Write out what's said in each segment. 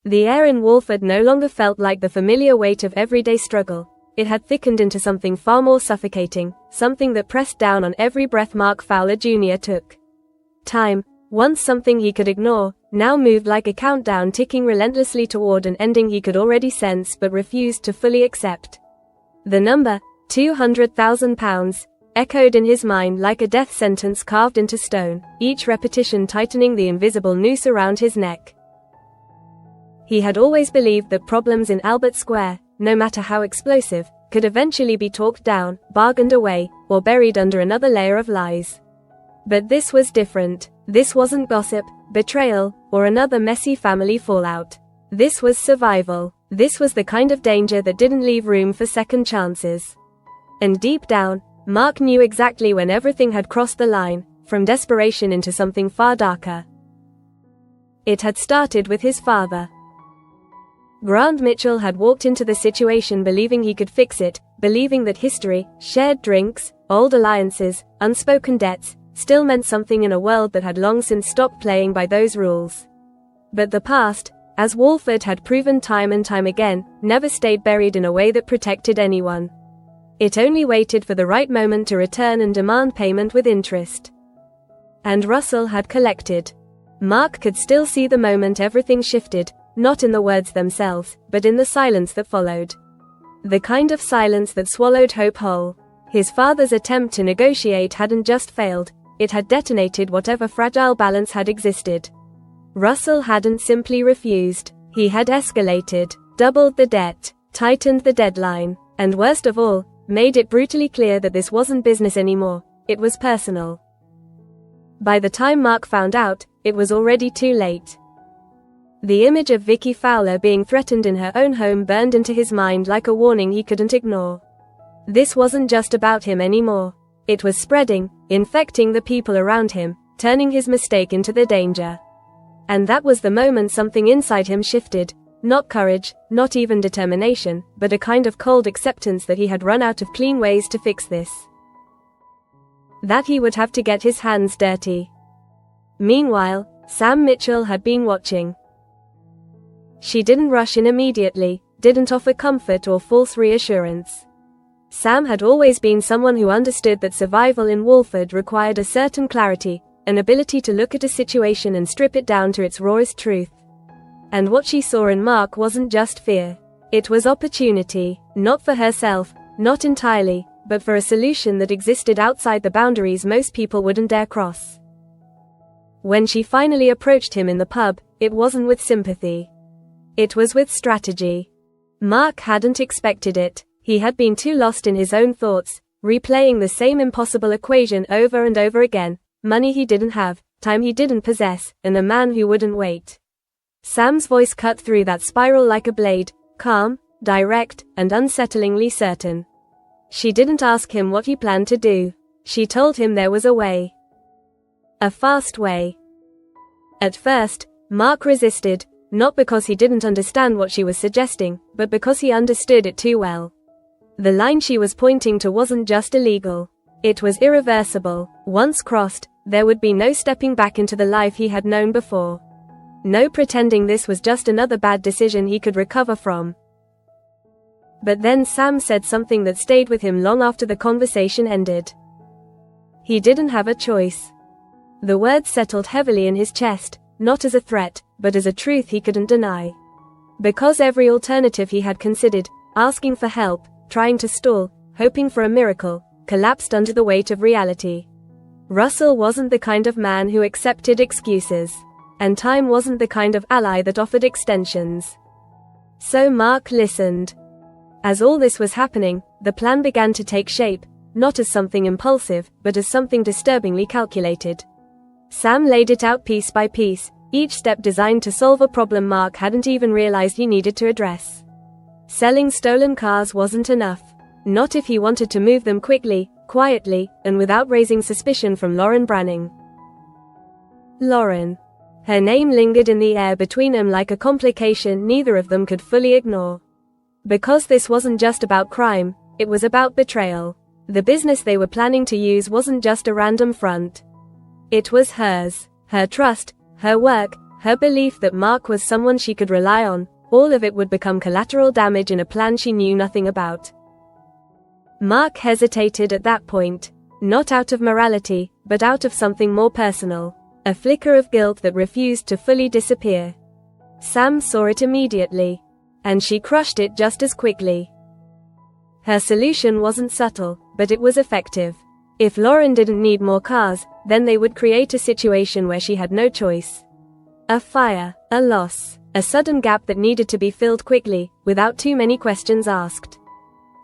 The air in Walford no longer felt like the familiar weight of everyday struggle. It had thickened into something far more suffocating, something that pressed down on every breath Mark Fowler Jr. took. Time, once something he could ignore, now moved like a countdown ticking relentlessly toward an ending he could already sense but refused to fully accept. The number, £200,000, echoed in his mind like a death sentence carved into stone, each repetition tightening the invisible noose around his neck. He had always believed that problems in Albert Square, no matter how explosive, could eventually be talked down, bargained away, or buried under another layer of lies. But this was different. This wasn't gossip, betrayal, or another messy family fallout. This was survival. This was the kind of danger that didn't leave room for second chances. And deep down, Mark knew exactly when everything had crossed the line, from desperation into something far darker. It had started with his father. Grant Mitchell had walked into the situation believing he could fix it, believing that history, shared drinks, old alliances, unspoken debts, still meant something in a world that had long since stopped playing by those rules. But the past, as Walford had proven time and time again, never stayed buried in a way that protected anyone. It only waited for the right moment to return and demand payment with interest. And Russell had collected. Mark could still see the moment everything shifted, not in the words themselves, but in the silence that followed. The kind of silence that swallowed hope whole. His father's attempt to negotiate hadn't just failed, it had detonated whatever fragile balance had existed. Russell hadn't simply refused, he had escalated, doubled the debt, tightened the deadline, and worst of all, made it brutally clear that this wasn't business anymore, it was personal. By the time Mark found out, it was already too late. The image of Vicky Fowler being threatened in her own home burned into his mind like a warning he couldn't ignore. This wasn't just about him anymore. It was spreading, infecting the people around him, turning his mistake into the danger. And that was the moment something inside him shifted. Not courage, not even determination, but a kind of cold acceptance that he had run out of clean ways to fix this. That he would have to get his hands dirty. Meanwhile, Sam Mitchell had been watching. She didn't rush in immediately, didn't offer comfort or false reassurance. Sam had always been someone who understood that survival in Walford required a certain clarity, an ability to look at a situation and strip it down to its rawest truth. And what she saw in Mark wasn't just fear. It was opportunity, not for herself, not entirely, but for a solution that existed outside the boundaries most people wouldn't dare cross. When she finally approached him in the pub, it wasn't with sympathy. It was with strategy. Mark hadn't expected it. He had been too lost in his own thoughts, replaying the same impossible equation over and over again: money he didn't have, time he didn't possess, and a man who wouldn't wait. Sam's voice cut through that spiral like a blade, calm, direct, and unsettlingly certain. She didn't ask him what he planned to do. She told him there was a way. A fast way. At first, Mark resisted, not because he didn't understand what she was suggesting, but because he understood it too well. The line she was pointing to wasn't just illegal. It was irreversible. Once crossed, there would be no stepping back into the life he had known before. No pretending this was just another bad decision he could recover from. But then Sam said something that stayed with him long after the conversation ended. He didn't have a choice. The words settled heavily in his chest, not as a threat, but as a truth he couldn't deny. Because every alternative he had considered, asking for help, trying to stall, hoping for a miracle, collapsed under the weight of reality. Russell wasn't the kind of man who accepted excuses. And time wasn't the kind of ally that offered extensions. So Mark listened. As all this was happening, the plan began to take shape, not as something impulsive, but as something disturbingly calculated. Sam laid it out piece by piece, each step designed to solve a problem Mark hadn't even realized he needed to address. Selling stolen cars wasn't enough. Not if he wanted to move them quickly, quietly, and without raising suspicion from Lauren Branning. Lauren. Her name lingered in the air between them like a complication neither of them could fully ignore. Because this wasn't just about crime, it was about betrayal. The business they were planning to use wasn't just a random front. It was hers, her trust, her work, her belief that Mark was someone she could rely on, all of it would become collateral damage in a plan she knew nothing about. Mark hesitated at that point, not out of morality, but out of something more personal, a flicker of guilt that refused to fully disappear. Sam saw it immediately, and she crushed it just as quickly. Her solution wasn't subtle, but it was effective. If Lauren didn't need more cars, then they would create a situation where she had no choice. A fire, a loss, a sudden gap that needed to be filled quickly, without too many questions asked.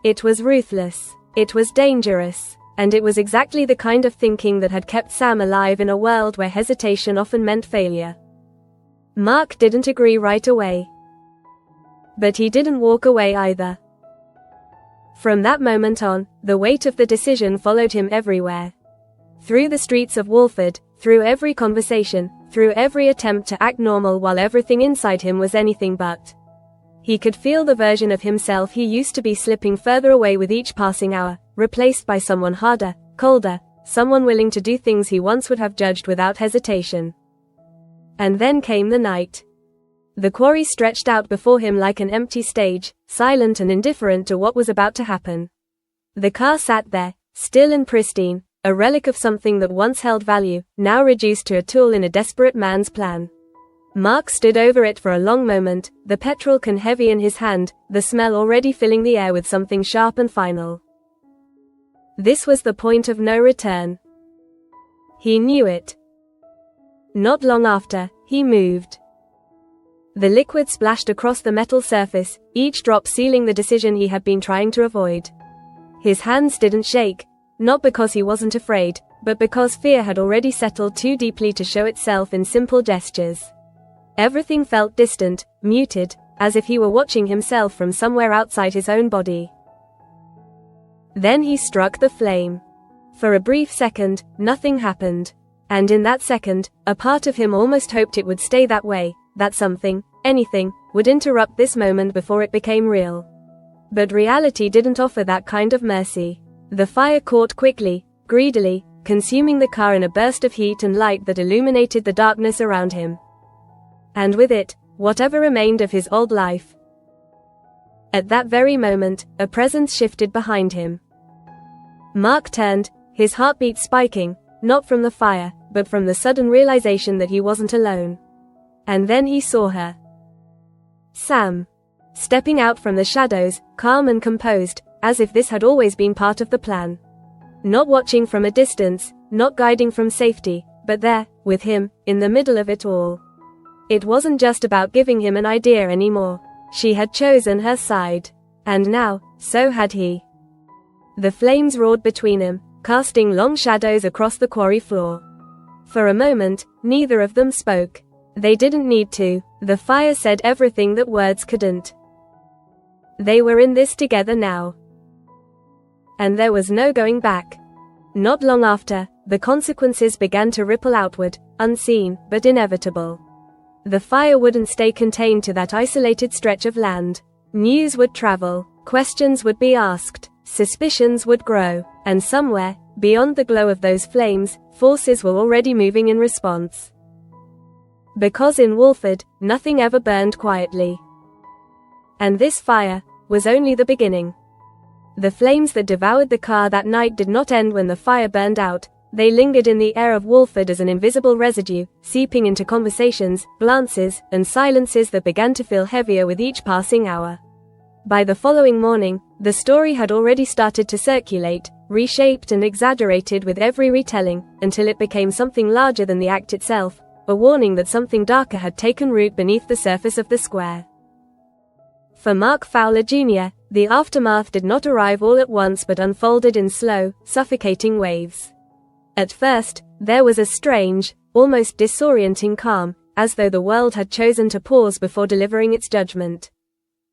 It was ruthless, it was dangerous, and it was exactly the kind of thinking that had kept Sam alive in a world where hesitation often meant failure. Mark didn't agree right away. But he didn't walk away either. From that moment on, the weight of the decision followed him everywhere. Through the streets of Wolford, through every conversation, through every attempt to act normal while everything inside him was anything but. He could feel the version of himself he used to be slipping further away with each passing hour, replaced by someone harder, colder, someone willing to do things he once would have judged without hesitation. And then came the night. The quarry stretched out before him like an empty stage, silent and indifferent to what was about to happen. The car sat there, still and pristine, a relic of something that once held value, now reduced to a tool in a desperate man's plan. Mark stood over it for a long moment, the petrol can heavy in his hand, the smell already filling the air with something sharp and final. This was the point of no return. He knew it. Not long after, he moved. The liquid splashed across the metal surface, each drop sealing the decision he had been trying to avoid. His hands didn't shake, not because he wasn't afraid, but because fear had already settled too deeply to show itself in simple gestures. Everything felt distant, muted, as if he were watching himself from somewhere outside his own body. Then he struck the flame. For a brief second, nothing happened. And in that second, a part of him almost hoped it would stay that way, that something, anything, would interrupt this moment before it became real. But reality didn't offer that kind of mercy. The fire caught quickly, greedily, consuming the car in a burst of heat and light that illuminated the darkness around him. And with it, whatever remained of his old life. At that very moment, a presence shifted behind him. Mark turned, his heartbeat spiking, not from the fire, but from the sudden realization that he wasn't alone. And then he saw her. Sam. Stepping out from the shadows, calm and composed, as if this had always been part of the plan. Not watching from a distance, not guiding from safety, but there, with him, in the middle of it all. It wasn't just about giving him an idea anymore. She had chosen her side. And now, so had he. The flames roared between them, casting long shadows across the quarry floor. For a moment, neither of them spoke. They didn't need to, the fire said everything that words couldn't. They were in this together now. And there was no going back. Not long after, the consequences began to ripple outward, unseen, but inevitable. The fire wouldn't stay contained to that isolated stretch of land. News would travel, questions would be asked, suspicions would grow, and somewhere, beyond the glow of those flames, forces were already moving in response. Because in Wolford, nothing ever burned quietly. And this fire was only the beginning. The flames that devoured the car that night did not end when the fire burned out. They lingered in the air of Wolford as an invisible residue, seeping into conversations, glances, and silences that began to feel heavier with each passing hour. By the following morning, the story had already started to circulate, reshaped and exaggerated with every retelling, until it became something larger than the act itself, a warning that something darker had taken root beneath the surface of the square. For Mark Fowler Jr., the aftermath did not arrive all at once but unfolded in slow, suffocating waves. At first, there was a strange, almost disorienting calm, as though the world had chosen to pause before delivering its judgment.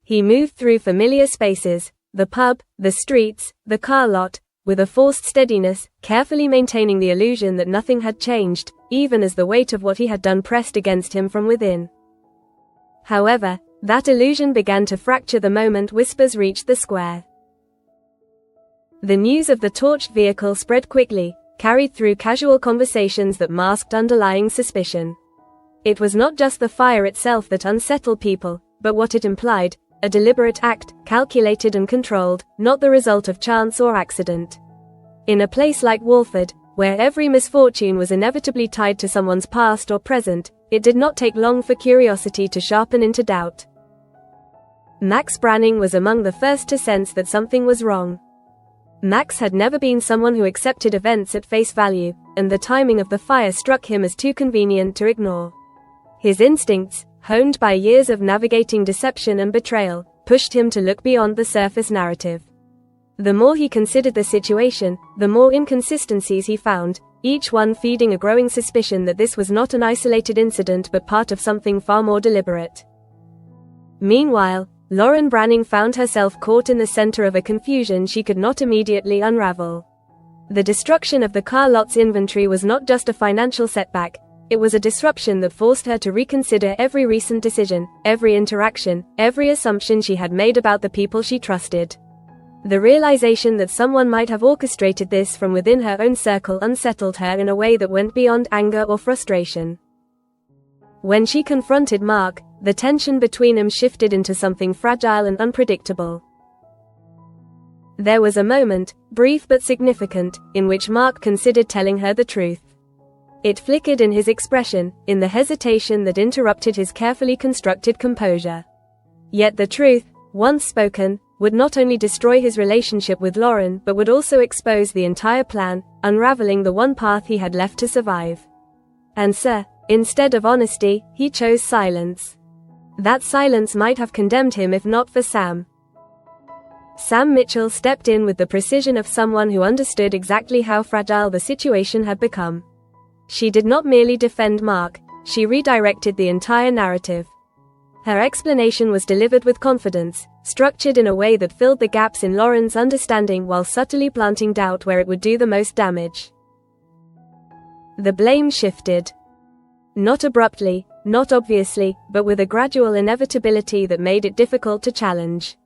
He moved through familiar spaces, the pub, the streets, the car lot, with a forced steadiness, carefully maintaining the illusion that nothing had changed, even as the weight of what he had done pressed against him from within. However, that illusion began to fracture the moment whispers reached the square. The news of the torched vehicle spread quickly, carried through casual conversations that masked underlying suspicion. It was not just the fire itself that unsettled people, but what it implied, a deliberate act, calculated and controlled, not the result of chance or accident. In a place like Walford, where every misfortune was inevitably tied to someone's past or present, it did not take long for curiosity to sharpen into doubt. Max Branning was among the first to sense that something was wrong. Max had never been someone who accepted events at face value, and the timing of the fire struck him as too convenient to ignore. His instincts, honed by years of navigating deception and betrayal, pushed him to look beyond the surface narrative. The more he considered the situation, the more inconsistencies he found, each one feeding a growing suspicion that this was not an isolated incident but part of something far more deliberate. Meanwhile, Lauren Branning found herself caught in the center of a confusion she could not immediately unravel. The destruction of the car lot's inventory was not just a financial setback, it was a disruption that forced her to reconsider every recent decision, every interaction, every assumption she had made about the people she trusted. The realization that someone might have orchestrated this from within her own circle unsettled her in a way that went beyond anger or frustration. When she confronted Mark, the tension between them shifted into something fragile and unpredictable. There was a moment, brief but significant, in which Mark considered telling her the truth. It flickered in his expression, in the hesitation that interrupted his carefully constructed composure. Yet the truth, once spoken, would not only destroy his relationship with Lauren but would also expose the entire plan, unraveling the one path he had left to survive. And instead of honesty, he chose silence. That silence might have condemned him if not for Sam. Sam Mitchell stepped in with the precision of someone who understood exactly how fragile the situation had become. She did not merely defend Mark, she redirected the entire narrative. Her explanation was delivered with confidence, structured in a way that filled the gaps in Lauren's understanding while subtly planting doubt where it would do the most damage. The blame shifted. Not abruptly, not obviously, but with a gradual inevitability that made it difficult to challenge.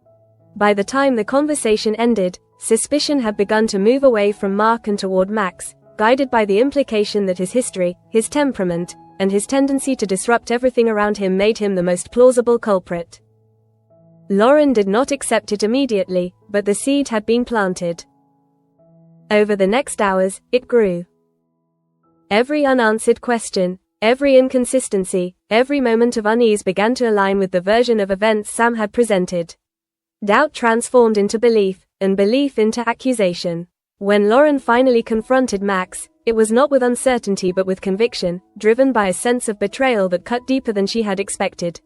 By the time the conversation ended, suspicion had begun to move away from Mark and toward Max, guided by the implication that his history, his temperament, and his tendency to disrupt everything around him made him the most plausible culprit. Lauren did not accept it immediately, but the seed had been planted. Over the next hours, it grew. Every unanswered question, every inconsistency, every moment of unease began to align with the version of events Sam had presented. Doubt transformed into belief, and belief into accusation. When Lauren finally confronted Max, it was not with uncertainty but with conviction, driven by a sense of betrayal that cut deeper than she had expected.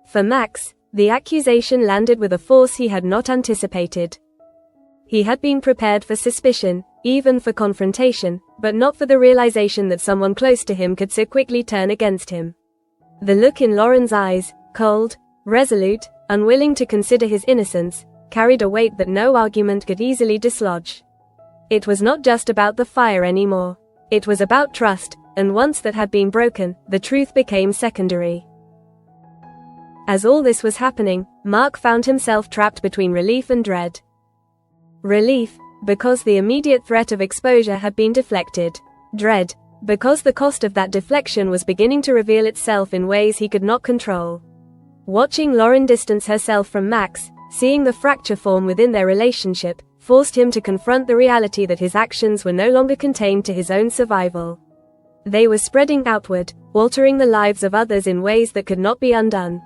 For Max, the accusation landed with a force he had not anticipated. He had been prepared for suspicion, even for confrontation, but not for the realization that someone close to him could so quickly turn against him. The look in Lauren's eyes, cold, resolute, unwilling to consider his innocence, carried a weight that no argument could easily dislodge. It was not just about the fire anymore. It was about trust, and once that had been broken, the truth became secondary. As all this was happening, Mark found himself trapped between relief and dread. Relief, because the immediate threat of exposure had been deflected. Dread, because the cost of that deflection was beginning to reveal itself in ways he could not control. Watching Lauren distance herself from Max, seeing the fracture form within their relationship, forced him to confront the reality that his actions were no longer contained to his own survival. They were spreading outward, altering the lives of others in ways that could not be undone.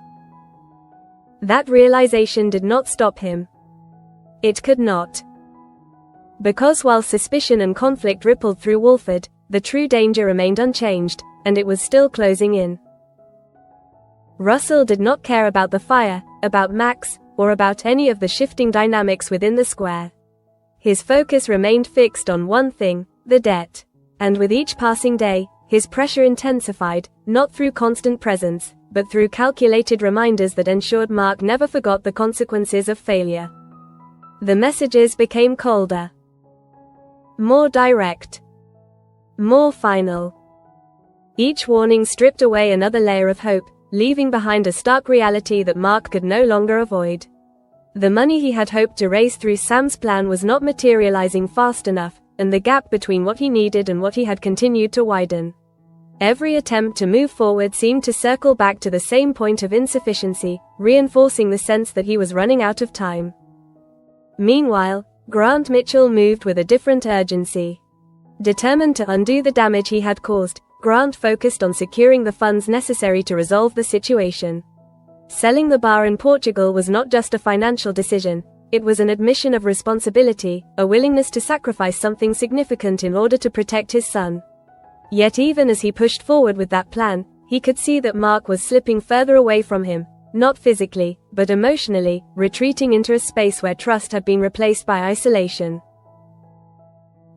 That realization did not stop him. It could not. Because while suspicion and conflict rippled through Walford, the true danger remained unchanged, and it was still closing in. Russell did not care about the fire, about Max, or about any of the shifting dynamics within the square. His focus remained fixed on one thing, the debt. And with each passing day, his pressure intensified, not through constant presence, but through calculated reminders that ensured Mark never forgot the consequences of failure. The messages became colder, more direct, more final. Each warning stripped away another layer of hope, leaving behind a stark reality that Mark could no longer avoid. The money he had hoped to raise through Sam's plan was not materializing fast enough, and the gap between what he needed and what he had continued to widen. Every attempt to move forward seemed to circle back to the same point of insufficiency, reinforcing the sense that he was running out of time. Meanwhile, Grant Mitchell moved with a different urgency. Determined to undo the damage he had caused, Grant focused on securing the funds necessary to resolve the situation. Selling the bar in Portugal was not just a financial decision, it was an admission of responsibility, a willingness to sacrifice something significant in order to protect his son. Yet even as he pushed forward with that plan, he could see that Mark was slipping further away from him, not physically, but emotionally, retreating into a space where trust had been replaced by isolation.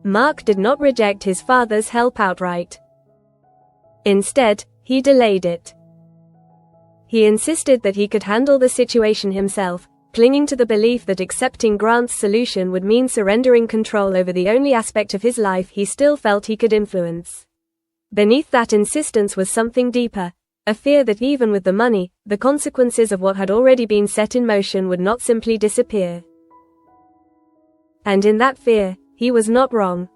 Mark did not reject his father's help outright. Instead, he delayed it. He insisted that he could handle the situation himself, clinging to the belief that accepting Grant's solution would mean surrendering control over the only aspect of his life he still felt he could influence. Beneath that insistence was something deeper, a fear that even with the money, the consequences of what had already been set in motion would not simply disappear. And in that fear, he was not wrong.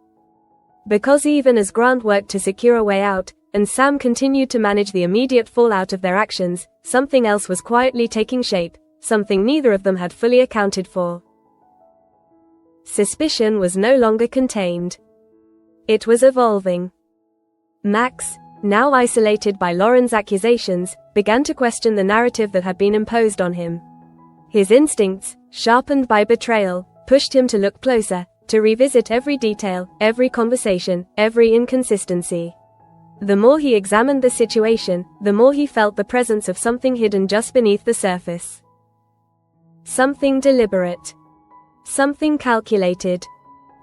Because even as Grant worked to secure a way out, and Sam continued to manage the immediate fallout of their actions, something else was quietly taking shape, something neither of them had fully accounted for. Suspicion was no longer contained. It was evolving. Max, now isolated by Lauren's accusations, began to question the narrative that had been imposed on him. His instincts, sharpened by betrayal, pushed him to look closer, to revisit every detail, every conversation, every inconsistency. The more he examined the situation, the more he felt the presence of something hidden just beneath the surface. Something deliberate. Something calculated.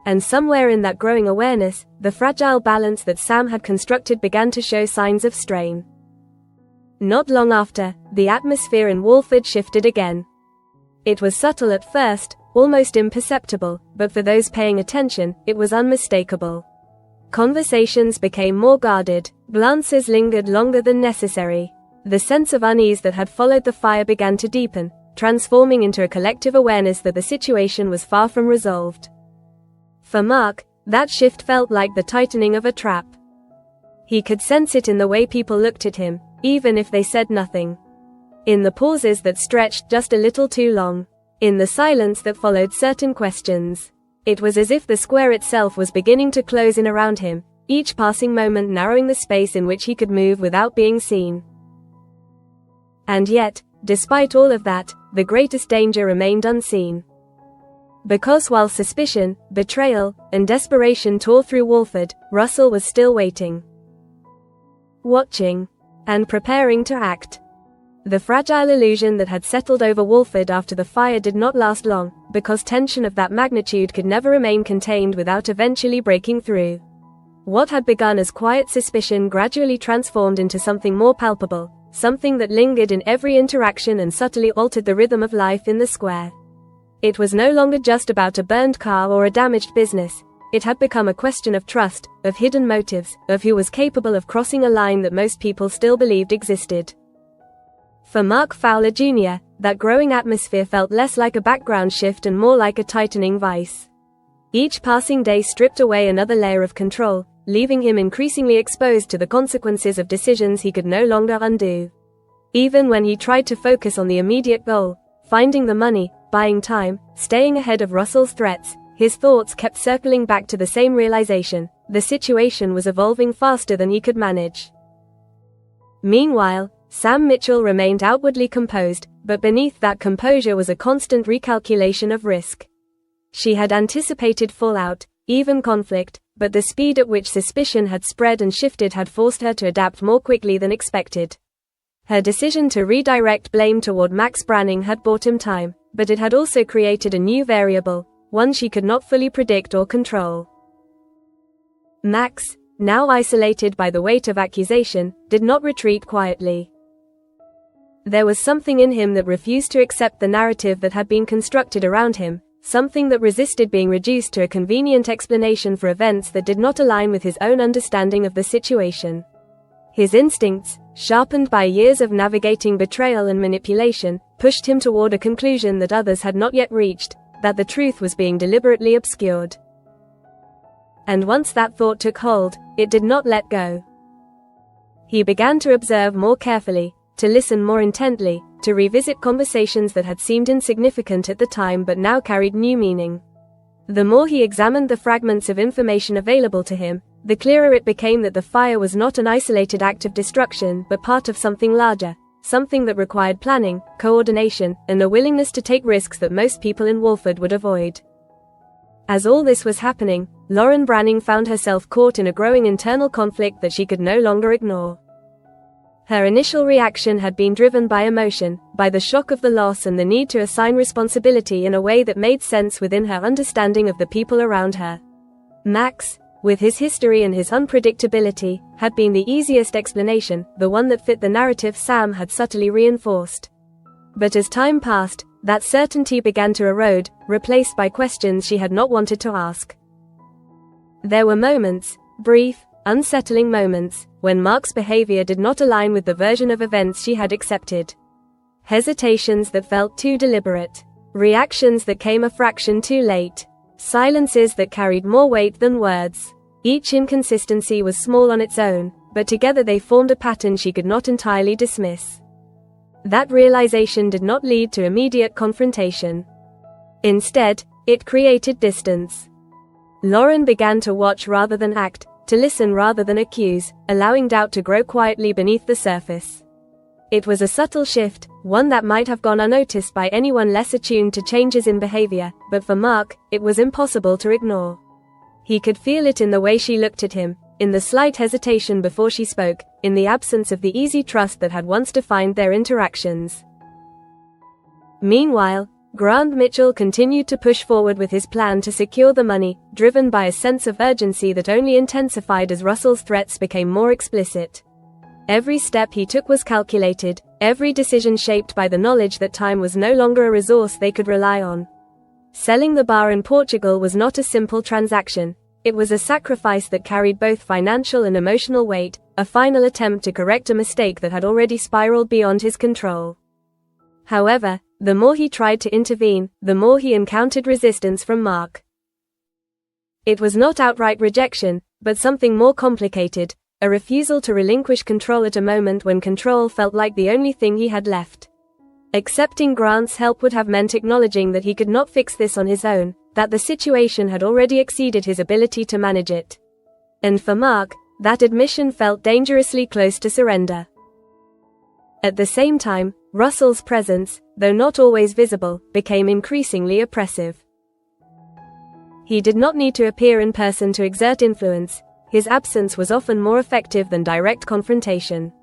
And somewhere in that growing awareness, the fragile balance that Sam had constructed began to show signs of strain. Not long after, the atmosphere in Walford shifted again. It was subtle at first, almost imperceptible, but for those paying attention, it was unmistakable. Conversations became more guarded, glances lingered longer than necessary. The sense of unease that had followed the fire began to deepen, transforming into a collective awareness that the situation was far from resolved. For Mark, that shift felt like the tightening of a trap. He could sense it in the way people looked at him, even if they said nothing. In the pauses that stretched just a little too long. In the silence that followed certain questions. It was as if the square itself was beginning to close in around him, each passing moment narrowing the space in which he could move without being seen. And yet, despite all of that, the greatest danger remained unseen. Because while suspicion, betrayal, and desperation tore through Walford, Russell was still waiting. Watching. And preparing to act. The fragile illusion that had settled over Walford after the fire did not last long, because tension of that magnitude could never remain contained without eventually breaking through. What had begun as quiet suspicion gradually transformed into something more palpable, something that lingered in every interaction and subtly altered the rhythm of life in the square. It was no longer just about a burned car or a damaged business. It had become a question of trust, of hidden motives, of who was capable of crossing a line that most people still believed existed. For Mark Fowler Jr., that growing atmosphere felt less like a background shift and more like a tightening vice. Each passing day stripped away another layer of control, leaving him increasingly exposed to the consequences of decisions he could no longer undo. Even when he tried to focus on the immediate goal, finding the money, buying time, staying ahead of Russell's threats, his thoughts kept circling back to the same realization: the situation was evolving faster than he could manage. Meanwhile, Sam Mitchell remained outwardly composed, but beneath that composure was a constant recalculation of risk. She had anticipated fallout, even conflict, but the speed at which suspicion had spread and shifted had forced her to adapt more quickly than expected. Her decision to redirect blame toward Max Branning had bought him time, but it had also created a new variable, one she could not fully predict or control. Max, now isolated by the weight of accusation, did not retreat quietly. There was something in him that refused to accept the narrative that had been constructed around him, something that resisted being reduced to a convenient explanation for events that did not align with his own understanding of the situation. His instincts, sharpened by years of navigating betrayal and manipulation, pushed him toward a conclusion that others had not yet reached, that the truth was being deliberately obscured. And once that thought took hold, it did not let go. He began to observe more carefully, to listen more intently, to revisit conversations that had seemed insignificant at the time but now carried new meaning. The more he examined the fragments of information available to him, the clearer it became that the fire was not an isolated act of destruction but part of something larger, something that required planning, coordination, and a willingness to take risks that most people in Walford would avoid. As all this was happening, Lauren Branning found herself caught in a growing internal conflict that she could no longer ignore. Her initial reaction had been driven by emotion, by the shock of the loss and the need to assign responsibility in a way that made sense within her understanding of the people around her. Max, with his history and his unpredictability, had been the easiest explanation, the one that fit the narrative Sam had subtly reinforced. But as time passed, that certainty began to erode, replaced by questions she had not wanted to ask. There were moments, brief, unsettling moments, when Mark's behavior did not align with the version of events she had accepted. Hesitations that felt too deliberate. Reactions that came a fraction too late. Silences that carried more weight than words. Each inconsistency was small on its own, but together they formed a pattern she could not entirely dismiss. That realization did not lead to immediate confrontation. Instead, it created distance. Lauren began to watch rather than act, to listen rather than accuse, allowing doubt to grow quietly beneath the surface. It was a subtle shift, one that might have gone unnoticed by anyone less attuned to changes in behavior, but for Mark, it was impossible to ignore. He could feel it in the way she looked at him, in the slight hesitation before she spoke, in the absence of the easy trust that had once defined their interactions. Meanwhile, Grant Mitchell continued to push forward with his plan to secure the money, driven by a sense of urgency that only intensified as Russell's threats became more explicit. Every step he took was calculated, every decision shaped by the knowledge that time was no longer a resource they could rely on. Selling the bar in Portugal was not a simple transaction. It was a sacrifice that carried both financial and emotional weight, a final attempt to correct a mistake that had already spiraled beyond his control. However, the more he tried to intervene, the more he encountered resistance from Mark. It was not outright rejection, but something more complicated, a refusal to relinquish control at a moment when control felt like the only thing he had left. Accepting Grant's help would have meant acknowledging that he could not fix this on his own, that the situation had already exceeded his ability to manage it. And for Mark, that admission felt dangerously close to surrender. At the same time, Russell's presence, though not always visible, became increasingly oppressive. He did not need to appear in person to exert influence. His absence was often more effective than direct confrontation.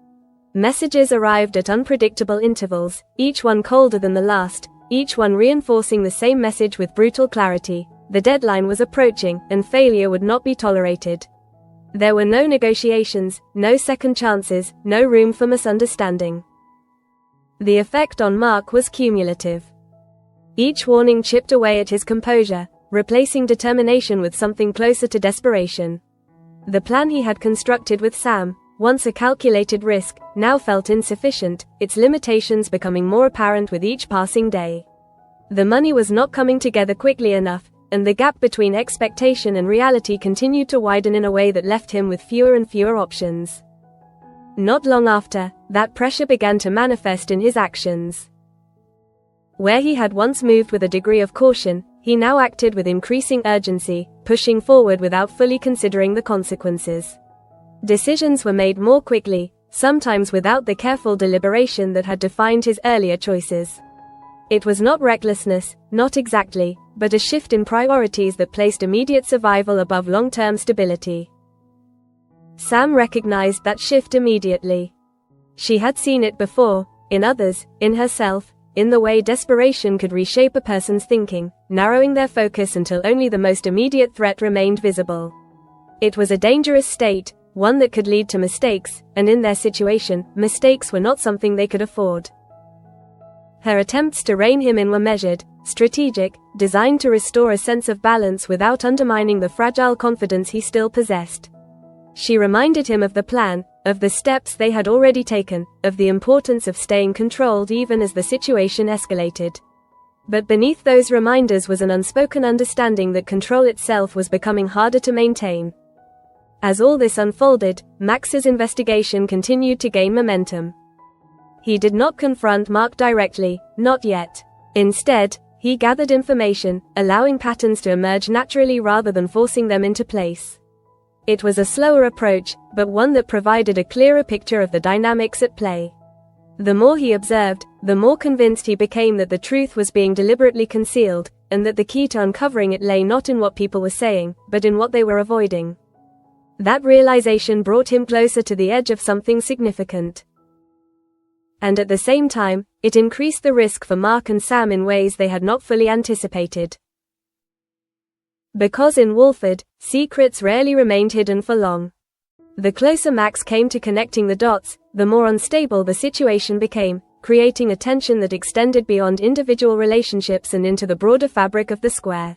Messages arrived at unpredictable intervals, each one colder than the last, each one reinforcing the same message with brutal clarity. The deadline was approaching, and failure would not be tolerated. There were no negotiations, no second chances, no room for misunderstanding. The effect on Mark was cumulative. Each warning chipped away at his composure, replacing determination with something closer to desperation. The plan he had constructed with Sam, once a calculated risk, now felt insufficient, its limitations becoming more apparent with each passing day. The money was not coming together quickly enough, and the gap between expectation and reality continued to widen in a way that left him with fewer and fewer options. Not long after, that pressure began to manifest in his actions. Where he had once moved with a degree of caution, he now acted with increasing urgency, pushing forward without fully considering the consequences. Decisions were made more quickly, sometimes without the careful deliberation that had defined his earlier choices. It was not recklessness, not exactly, but a shift in priorities that placed immediate survival above long-term stability. Sam recognized that shift immediately. She had seen it before, in others, in herself, in the way desperation could reshape a person's thinking, narrowing their focus until only the most immediate threat remained visible. It was a dangerous state, one that could lead to mistakes, and in their situation, mistakes were not something they could afford. Her attempts to rein him in were measured, strategic, designed to restore a sense of balance without undermining the fragile confidence he still possessed. She reminded him of the plan, of the steps they had already taken, of the importance of staying controlled even as the situation escalated. But beneath those reminders was an unspoken understanding that control itself was becoming harder to maintain. As all this unfolded, Max's investigation continued to gain momentum. He did not confront Mark directly, not yet. Instead, he gathered information, allowing patterns to emerge naturally rather than forcing them into place. It was a slower approach, but one that provided a clearer picture of the dynamics at play. The more he observed, the more convinced he became that the truth was being deliberately concealed, and that the key to uncovering it lay not in what people were saying, but in what they were avoiding. That realization brought him closer to the edge of something significant. And at the same time, it increased the risk for Mark and Sam in ways they had not fully anticipated. Because in Wolford, secrets rarely remained hidden for long. The closer Max came to connecting the dots, the more unstable the situation became, creating a tension that extended beyond individual relationships and into the broader fabric of the square.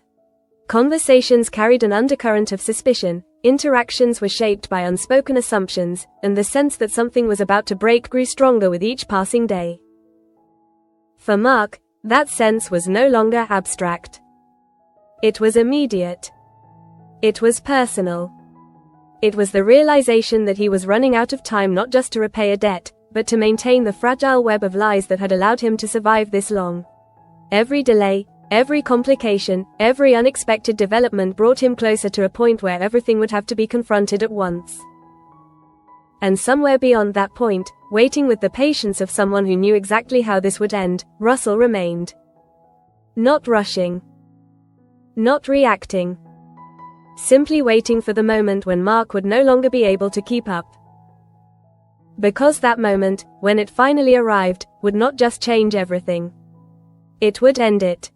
Conversations carried an undercurrent of suspicion, interactions were shaped by unspoken assumptions, and the sense that something was about to break grew stronger with each passing day. For Mark, that sense was no longer abstract. It was immediate. It was personal. It was the realization that he was running out of time not just to repay a debt, but to maintain the fragile web of lies that had allowed him to survive this long. Every delay, every complication, every unexpected development brought him closer to a point where everything would have to be confronted at once. And somewhere beyond that point, waiting with the patience of someone who knew exactly how this would end, Russell remained. Not rushing. Not reacting. Simply waiting for the moment when Mark would no longer be able to keep up. Because that moment, when it finally arrived, would not just change everything. It would end it.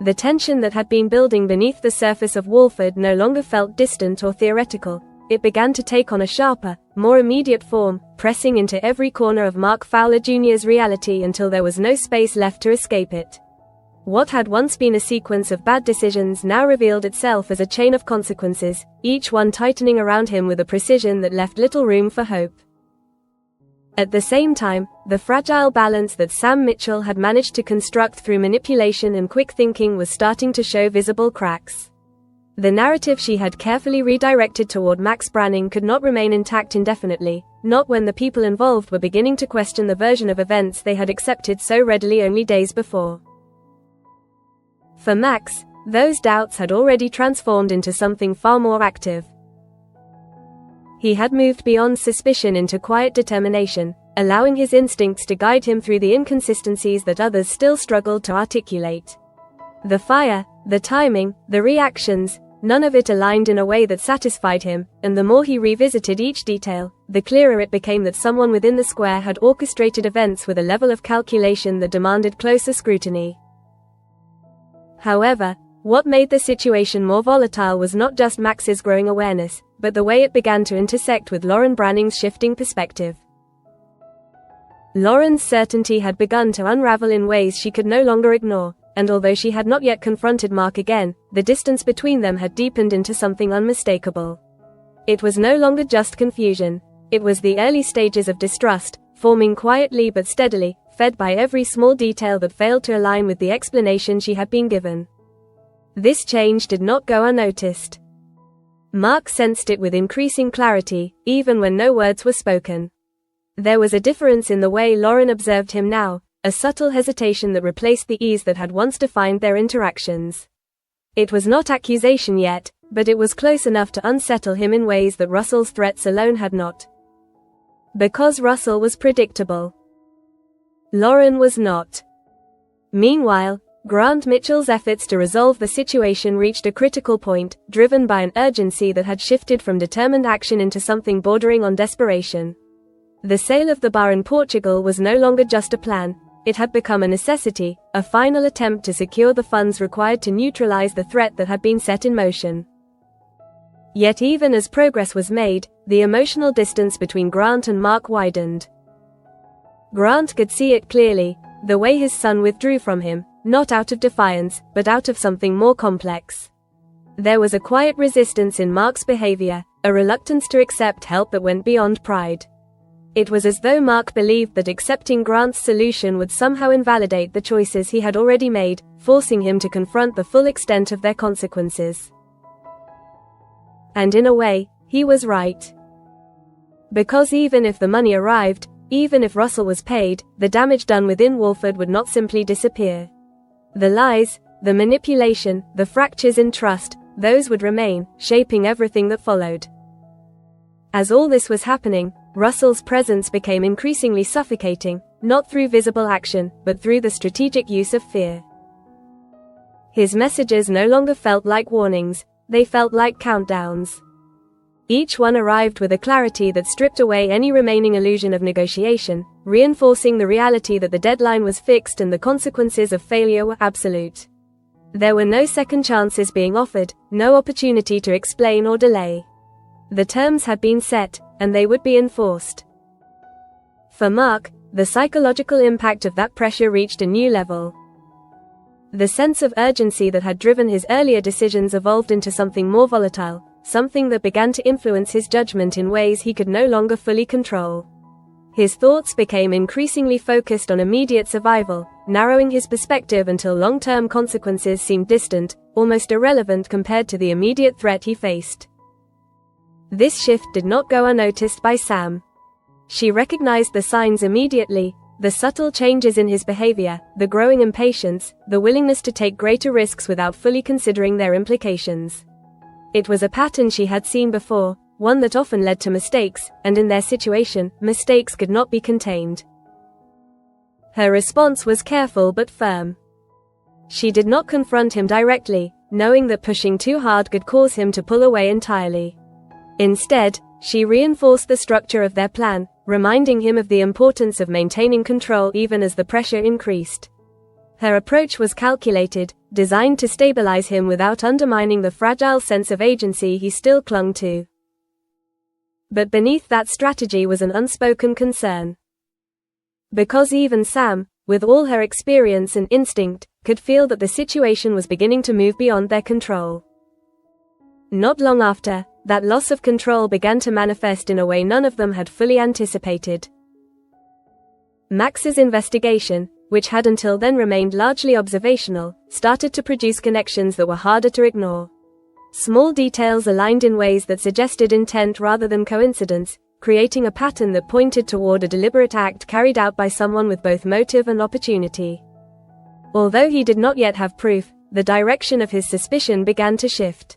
The tension that had been building beneath the surface of Wolford no longer felt distant or theoretical. It began to take on a sharper, more immediate form, pressing into every corner of Mark Fowler Jr.'s reality until there was no space left to escape it. What had once been a sequence of bad decisions now revealed itself as a chain of consequences, each one tightening around him with a precision that left little room for hope. At the same time, the fragile balance that Sam Mitchell had managed to construct through manipulation and quick thinking was starting to show visible cracks. The narrative she had carefully redirected toward Max Branning could not remain intact indefinitely, not when the people involved were beginning to question the version of events they had accepted so readily only days before. For Max, those doubts had already transformed into something far more active. He had moved beyond suspicion into quiet determination, allowing his instincts to guide him through the inconsistencies that others still struggled to articulate. The fire, the timing, the reactions, none of it aligned in a way that satisfied him, and the more he revisited each detail, the clearer it became that someone within the square had orchestrated events with a level of calculation that demanded closer scrutiny. However, what made the situation more volatile was not just Max's growing awareness, but the way it began to intersect with Lauren Branning's shifting perspective. Lauren's certainty had begun to unravel in ways she could no longer ignore, and although she had not yet confronted Mark again, the distance between them had deepened into something unmistakable. It was no longer just confusion. It was the early stages of distrust, forming quietly but steadily, fed by every small detail that failed to align with the explanation she had been given. This change did not go unnoticed. Mark sensed it with increasing clarity, even when no words were spoken. There was a difference in the way Lauren observed him now, a subtle hesitation that replaced the ease that had once defined their interactions. It was not accusation yet, but it was close enough to unsettle him in ways that Russell's threats alone had not. Because Russell was predictable. Lauren was not. Meanwhile, Grant Mitchell's efforts to resolve the situation reached a critical point, driven by an urgency that had shifted from determined action into something bordering on desperation. The sale of the bar in Portugal was no longer just a plan, it had become a necessity, a final attempt to secure the funds required to neutralize the threat that had been set in motion. Yet even as progress was made, the emotional distance between Grant and Mark widened. Grant could see it clearly, the way his son withdrew from him, not out of defiance, but out of something more complex. There was a quiet resistance in Mark's behavior, a reluctance to accept help that went beyond pride. It was as though Mark believed that accepting Grant's solution would somehow invalidate the choices he had already made, forcing him to confront the full extent of their consequences. And in a way, He was right. Because even if the money arrived, even if Russell was paid, the damage done within Walford would not simply disappear. The lies, the manipulation, the fractures in trust, those would remain, shaping everything that followed. As all this was happening, Russell's presence became increasingly suffocating, not through visible action, but through the strategic use of fear. His messages no longer felt like warnings, they felt like countdowns. Each one arrived with a clarity that stripped away any remaining illusion of negotiation, reinforcing the reality that the deadline was fixed and the consequences of failure were absolute. There were no second chances being offered, no opportunity to explain or delay. The terms had been set, and they would be enforced. For Mark, the psychological impact of that pressure reached a new level. The sense of urgency that had driven his earlier decisions evolved into something more volatile, something that began to influence his judgment in ways he could no longer fully control. His thoughts became increasingly focused on immediate survival, narrowing his perspective until long-term consequences seemed distant, almost irrelevant compared to the immediate threat he faced. This shift did not go unnoticed by Sam. She recognized the signs immediately, the subtle changes in his behavior, the growing impatience, the willingness to take greater risks without fully considering their implications. It was a pattern she had seen before, one that often led to mistakes, and in their situation, mistakes could not be contained. Her response was careful but firm. She did not confront him directly, knowing that pushing too hard could cause him to pull away entirely. Instead, she reinforced the structure of their plan, reminding him of the importance of maintaining control even as the pressure increased. Her approach was calculated, designed to stabilize him without undermining the fragile sense of agency he still clung to. But beneath that strategy was an unspoken concern. Because even Sam, with all her experience and instinct, could feel that the situation was beginning to move beyond their control. Not long after, that loss of control began to manifest in a way none of them had fully anticipated. Max's investigation, which had until then remained largely observational, started to produce connections that were harder to ignore. Small details aligned in ways that suggested intent rather than coincidence, creating a pattern that pointed toward a deliberate act carried out by someone with both motive and opportunity. Although he did not yet have proof, the direction of his suspicion began to shift.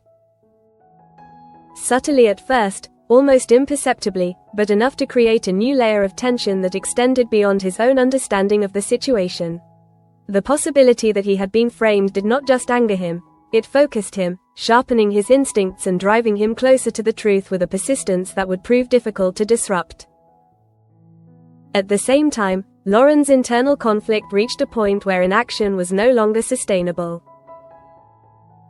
Subtly at first, almost imperceptibly, but enough to create a new layer of tension that extended beyond his own understanding of the situation. The possibility that he had been framed did not just anger him, it focused him, sharpening his instincts and driving him closer to the truth with a persistence that would prove difficult to disrupt. At the same time, Lauren's internal conflict reached a point where inaction was no longer sustainable.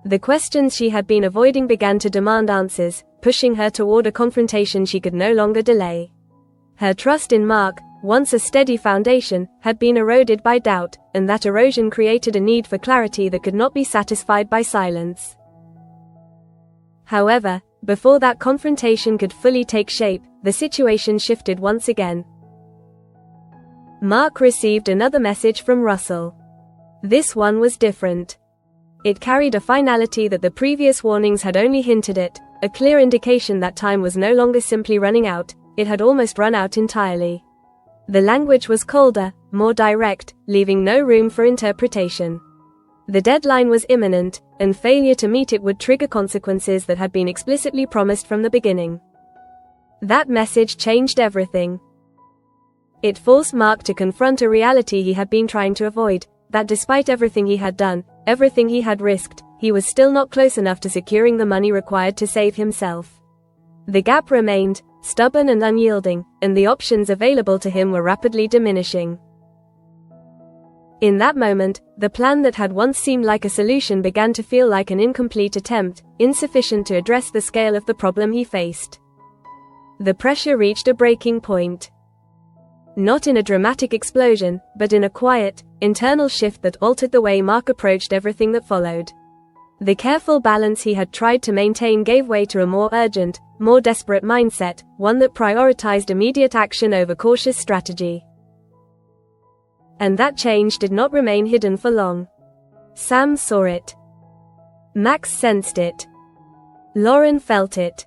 The questions she had been avoiding began to demand answers, pushing her toward a confrontation she could no longer delay. Her trust in Mark, once a steady foundation, had been eroded by doubt, and that erosion created a need for clarity that could not be satisfied by silence. However, before that confrontation could fully take shape, the situation shifted once again. Mark received another message from Russell. This one was different. It carried a finality that the previous warnings had only hinted at, a clear indication that time was no longer simply running out, it had almost run out entirely. The language was colder, more direct, leaving no room for interpretation. The deadline was imminent, and failure to meet it would trigger consequences that had been explicitly promised from the beginning. That message changed everything. It forced Mark to confront a reality he had been trying to avoid, that despite everything he had done, everything he had risked, he was still not close enough to securing the money required to save himself. The gap remained, stubborn and unyielding, and the options available to him were rapidly diminishing. In that moment, the plan that had once seemed like a solution began to feel like an incomplete attempt, insufficient to address the scale of the problem he faced. The pressure reached a breaking point. Not in a dramatic explosion, but in a quiet, internal shift that altered the way Mark approached everything that followed. The careful balance he had tried to maintain gave way to a more urgent, more desperate mindset, one that prioritized immediate action over cautious strategy. And that change did not remain hidden for long. Sam saw it. Max sensed it. Lauren felt it.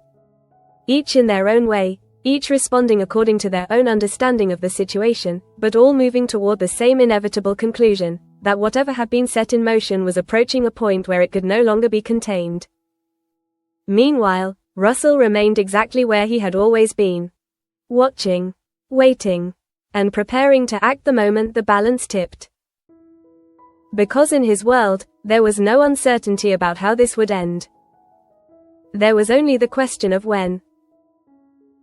Each in their own way, each responding according to their own understanding of the situation, but all moving toward the same inevitable conclusion, that whatever had been set in motion was approaching a point where it could no longer be contained. Meanwhile, Russell remained exactly where he had always been. Watching, waiting, and preparing to act the moment the balance tipped. Because in his world, there was no uncertainty about how this would end. There was only the question of when.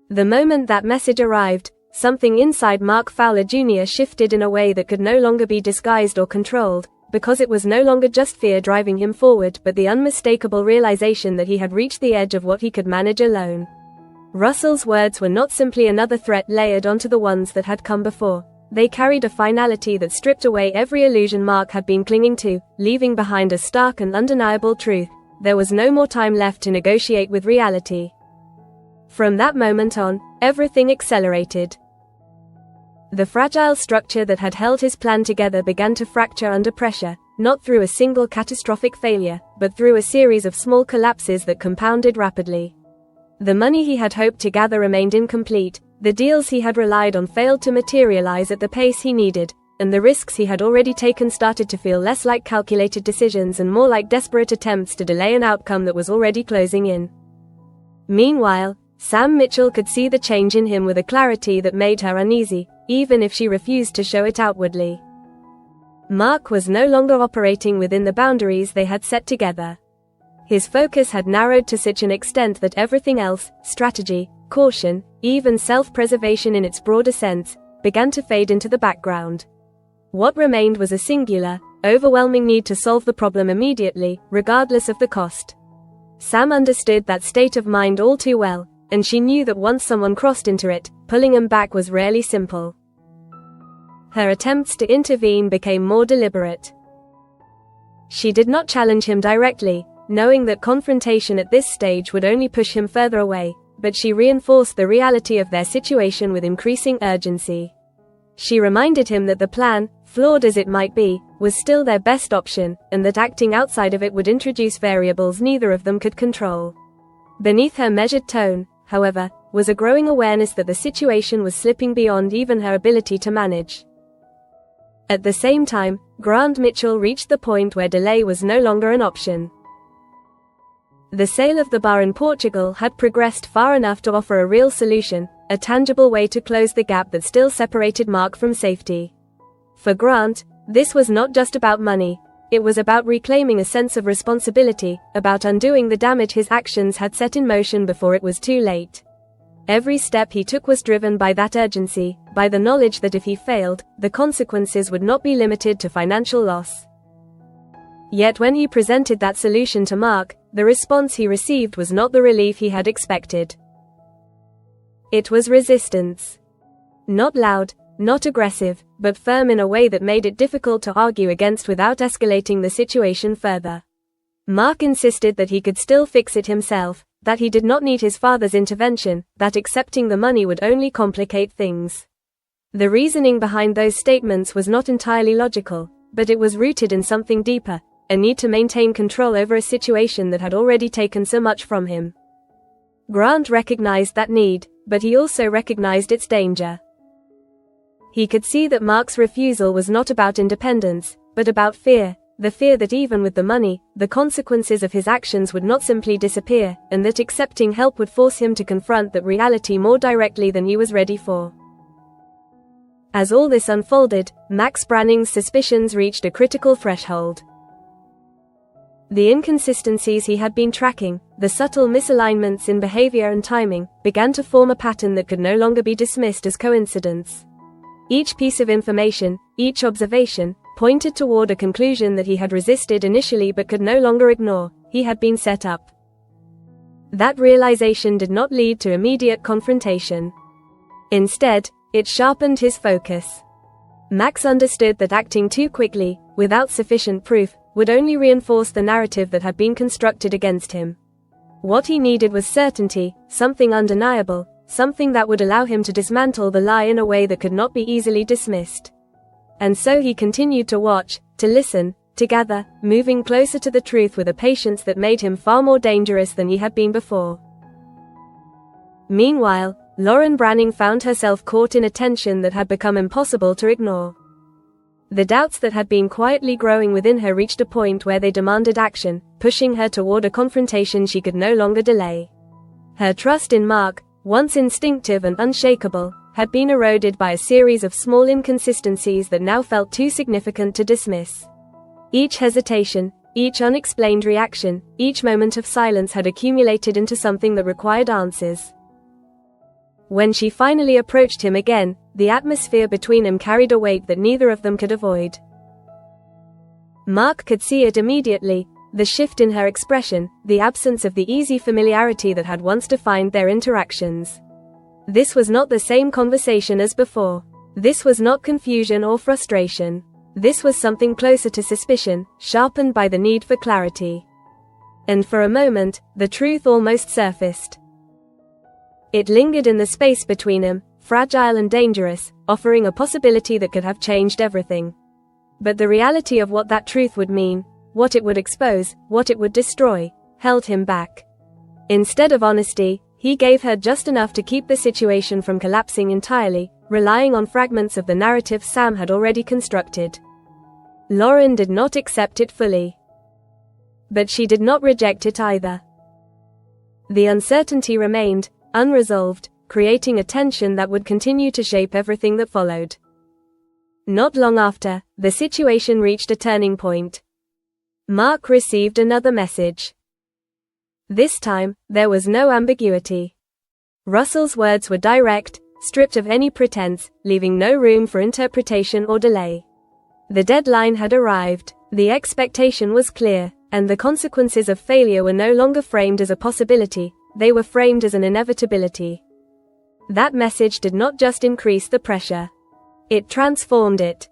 The moment that message arrived, something inside Mark Fowler Jr. shifted in a way that could no longer be disguised or controlled, because it was no longer just fear driving him forward but the unmistakable realization that he had reached the edge of what he could manage alone. Russell's words were not simply another threat layered onto the ones that had come before. They carried a finality that stripped away every illusion Mark had been clinging to, leaving behind a stark and undeniable truth. There was no more time left to negotiate with reality. From that moment on, everything accelerated. The fragile structure that had held his plan together began to fracture under pressure, not through a single catastrophic failure, but through a series of small collapses that compounded rapidly. The money he had hoped to gather remained incomplete, the deals he had relied on failed to materialize at the pace he needed, and the risks he had already taken started to feel less like calculated decisions and more like desperate attempts to delay an outcome that was already closing in. Meanwhile, Sam Mitchell could see the change in him with a clarity that made her uneasy, even if she refused to show it outwardly. Mark was no longer operating within the boundaries they had set together. His focus had narrowed to such an extent that everything else, strategy, caution, even self-preservation in its broader sense, began to fade into the background. What remained was a singular, overwhelming need to solve the problem immediately, regardless of the cost. Sam understood that state of mind all too well, and she knew that once someone crossed into it, pulling him back was rarely simple. Her attempts to intervene became more deliberate. She did not challenge him directly, knowing that confrontation at this stage would only push him further away, but she reinforced the reality of their situation with increasing urgency. She reminded him that the plan, flawed as it might be, was still their best option, and that acting outside of it would introduce variables neither of them could control. Beneath her measured tone, however, was a growing awareness that the situation was slipping beyond even her ability to manage. At the same time, Grant Mitchell reached the point where delay was no longer an option. The sale of the bar in Portugal had progressed far enough to offer a real solution, a tangible way to close the gap that still separated Mark from safety. For Grant, this was not just about money. It was about reclaiming a sense of responsibility, about undoing the damage his actions had set in motion before it was too late. Every step he took was driven by that urgency, by the knowledge that if he failed, the consequences would not be limited to financial loss. Yet when he presented that solution to Mark, the response he received was not the relief he had expected. It was resistance. Not loud, not aggressive, but firm in a way that made it difficult to argue against without escalating the situation further. Mark insisted that he could still fix it himself, that he did not need his father's intervention, that accepting the money would only complicate things. The reasoning behind those statements was not entirely logical, but it was rooted in something deeper, a need to maintain control over a situation that had already taken so much from him. Grant recognized that need, but he also recognized its danger. He could see that Mark's refusal was not about independence, but about fear, the fear that even with the money, the consequences of his actions would not simply disappear, and that accepting help would force him to confront that reality more directly than he was ready for. As all this unfolded, Max Branning's suspicions reached a critical threshold. The inconsistencies he had been tracking, the subtle misalignments in behavior and timing, began to form a pattern that could no longer be dismissed as coincidence. Each piece of information, each observation, pointed toward a conclusion that he had resisted initially but could no longer ignore. He had been set up. That realization did not lead to immediate confrontation. Instead, it sharpened his focus. Max understood that acting too quickly, without sufficient proof, would only reinforce the narrative that had been constructed against him. What he needed was certainty, something undeniable, something that would allow him to dismantle the lie in a way that could not be easily dismissed. And so he continued to watch, to listen, to gather, moving closer to the truth with a patience that made him far more dangerous than he had been before. Meanwhile, Lauren Branning found herself caught in a tension that had become impossible to ignore. The doubts that had been quietly growing within her reached a point where they demanded action, pushing her toward a confrontation she could no longer delay. Her trust in Mark, once instinctive and unshakable, had been eroded by a series of small inconsistencies that now felt too significant to dismiss. Each hesitation, each unexplained reaction, each moment of silence had accumulated into something that required answers. When she finally approached him again, the atmosphere between them carried a weight that neither of them could avoid. Mark could see it immediately, the shift in her expression, the absence of the easy familiarity that had once defined their interactions. This was not the same conversation as before. This was not confusion or frustration. This was something closer to suspicion, sharpened by the need for clarity. And for a moment, the truth almost surfaced. It lingered in the space between them, fragile and dangerous, offering a possibility that could have changed everything. But the reality of what that truth would mean, what it would expose, what it would destroy, held him back. Instead of honesty, he gave her just enough to keep the situation from collapsing entirely, relying on fragments of the narrative Sam had already constructed. Lauren did not accept it fully. But she did not reject it either. The uncertainty remained, unresolved, creating a tension that would continue to shape everything that followed. Not long after, the situation reached a turning point. Mark received another message. This time, there was no ambiguity. Russell's words were direct, stripped of any pretense, leaving no room for interpretation or delay. The deadline had arrived, the expectation was clear, and the consequences of failure were no longer framed as a possibility, they were framed as an inevitability. That message did not just increase the pressure. It transformed it.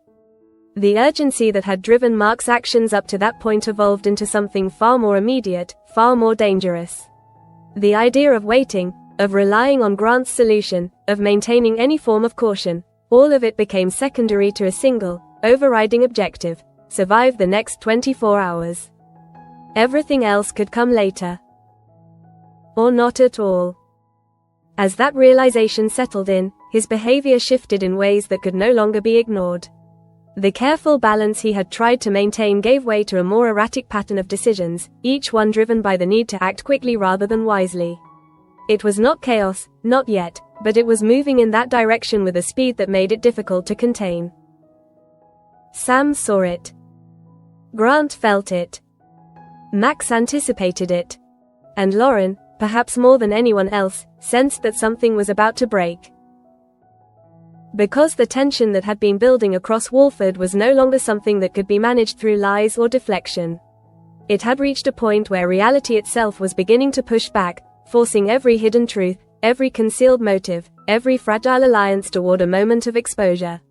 The urgency that had driven Mark's actions up to that point evolved into something far more immediate, far more dangerous. The idea of waiting, of relying on Grant's solution, of maintaining any form of caution, all of it became secondary to a single, overriding objective: survive the next 24 hours. Everything else could come later. Or not at all. As that realization settled in, his behavior shifted in ways that could no longer be ignored. The careful balance he had tried to maintain gave way to a more erratic pattern of decisions, each one driven by the need to act quickly rather than wisely. It was not chaos, not yet, but it was moving in that direction with a speed that made it difficult to contain. Sam saw it. Grant felt it. Max anticipated it. And Lauren, perhaps more than anyone else, sensed that something was about to break. Because the tension that had been building across Walford was no longer something that could be managed through lies or deflection. It had reached a point where reality itself was beginning to push back, forcing every hidden truth, every concealed motive, every fragile alliance toward a moment of exposure.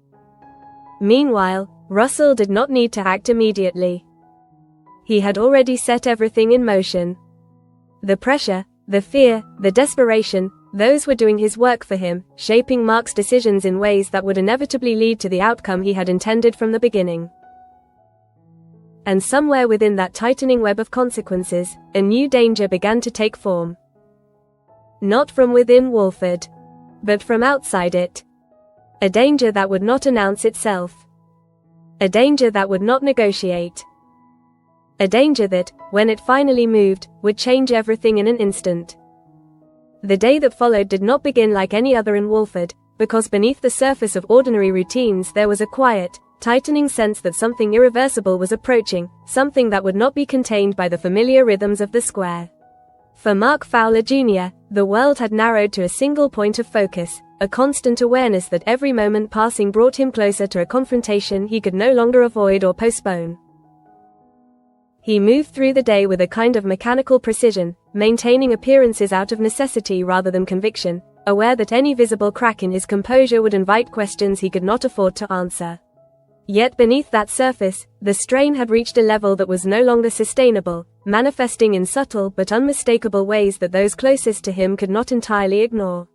Meanwhile, Russell did not need to act immediately. He had already set everything in motion. The pressure, the fear, the desperation, those were doing his work for him, shaping Mark's decisions in ways that would inevitably lead to the outcome he had intended from the beginning. And somewhere within that tightening web of consequences, a new danger began to take form. Not from within Walford, but from outside it. A danger that would not announce itself. A danger that would not negotiate. A danger that, when it finally moved, would change everything in an instant. The day that followed did not begin like any other in Walford, because beneath the surface of ordinary routines there was a quiet, tightening sense that something irreversible was approaching, something that would not be contained by the familiar rhythms of the square. For Mark Fowler Jr., the world had narrowed to a single point of focus, a constant awareness that every moment passing brought him closer to a confrontation he could no longer avoid or postpone. He moved through the day with a kind of mechanical precision, maintaining appearances out of necessity rather than conviction, aware that any visible crack in his composure would invite questions he could not afford to answer. Yet beneath that surface, the strain had reached a level that was no longer sustainable, manifesting in subtle but unmistakable ways that those closest to him could not entirely ignore.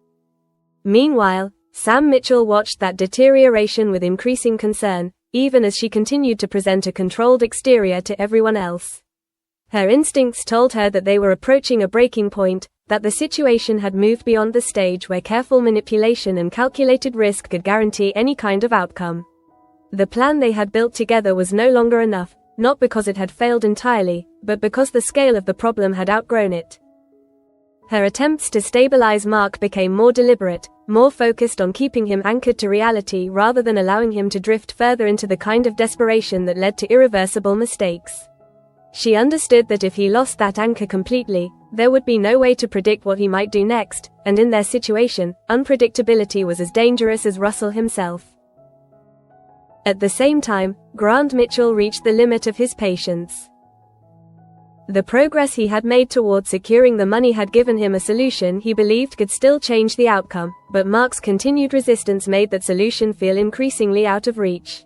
Meanwhile, Sam Mitchell watched that deterioration with increasing concern, even as she continued to present a controlled exterior to everyone else. Her instincts told her that they were approaching a breaking point, that the situation had moved beyond the stage where careful manipulation and calculated risk could guarantee any kind of outcome. The plan they had built together was no longer enough, not because it had failed entirely, but because the scale of the problem had outgrown it. Her attempts to stabilize Mark became more deliberate, more focused on keeping him anchored to reality rather than allowing him to drift further into the kind of desperation that led to irreversible mistakes. She understood that if he lost that anchor completely, there would be no way to predict what he might do next, and in their situation, unpredictability was as dangerous as Russell himself. At the same time, Grant Mitchell reached the limit of his patience. The progress he had made toward securing the money had given him a solution he believed could still change the outcome, but Mark's continued resistance made that solution feel increasingly out of reach.